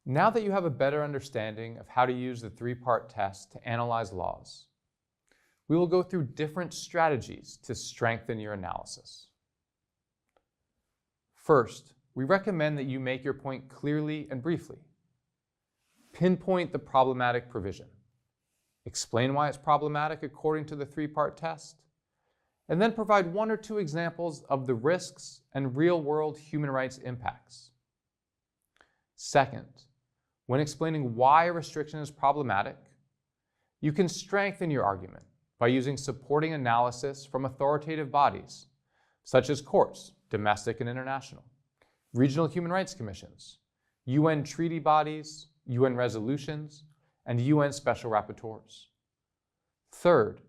Now that you have a better understanding of how to use the three-part test to analyze laws, we will go through different strategies to strengthen your analysis. First, we recommend that you make your point clearly and briefly. Pinpoint the problematic provision. Explain why it's problematic according to the three-part test, and then provide one or two examples of the risks and real-world human rights impacts. Second, when explaining why a restriction is problematic, you can strengthen your argument by using supporting analysis from authoritative bodies, such as courts, domestic and international, regional human rights commissions, UN treaty bodies, UN resolutions, and UN special rapporteurs. Third,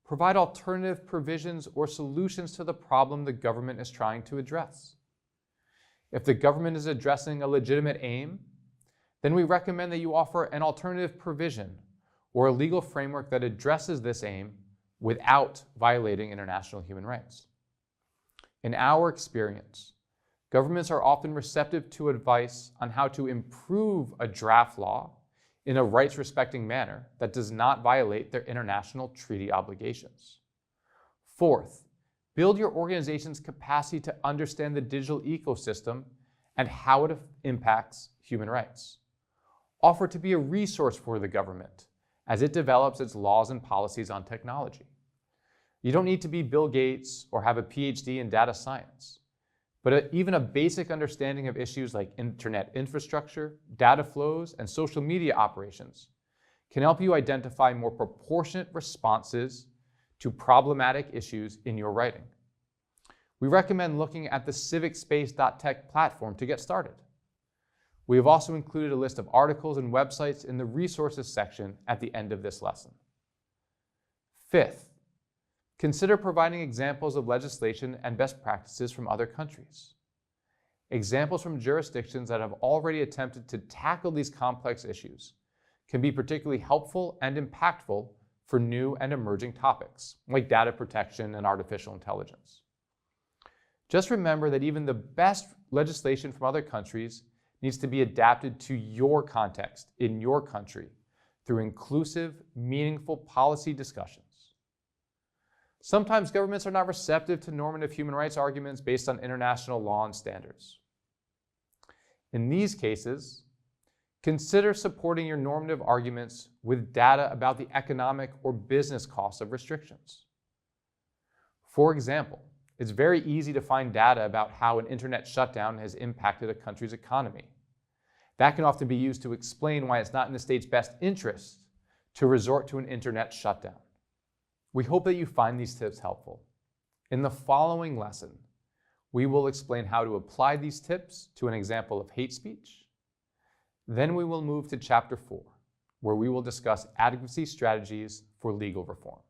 provide alternative provisions or solutions to the problem the government is trying to address. If the government is addressing a legitimate aim, then we recommend that you offer an alternative provision or a legal framework that addresses this aim without violating international human rights. In our experience, governments are often receptive to advice on how to improve a draft law in a rights-respecting manner that does not violate their international treaty obligations. Fourth, build your organization's capacity to understand the digital ecosystem and how it impacts human rights. Offer to be a resource for the government as it develops its laws and policies on technology. You don't need to be Bill Gates or have a PhD in data science, but even a basic understanding of issues like internet infrastructure, data flows, and social media operations can help you identify more proportionate responses to problematic issues in your writing. We recommend looking at the civicspace.tech platform to get started. We have also included a list of articles and websites in the resources section at the end of this lesson. Fifth, consider providing examples of legislation and best practices from other countries. Examples from jurisdictions that have already attempted to tackle these complex issues can be particularly helpful and impactful for new and emerging topics, like data protection and artificial intelligence. Just remember that even the best legislation from other countries needs to be adapted to your context in your country through inclusive, meaningful policy discussions. Sometimes governments are not receptive to normative human rights arguments based on international law and standards. In these cases, consider supporting your normative arguments with data about the economic or business costs of restrictions. For example, it's very easy to find data about how an internet shutdown has impacted a country's economy. That can often be used to explain why it's not in the state's best interest to resort to an internet shutdown. We hope that you find these tips helpful. In the following lesson, we will explain how to apply these tips to an example of hate speech. Then we will move to Chapter 4, where we will discuss advocacy strategies for legal reform.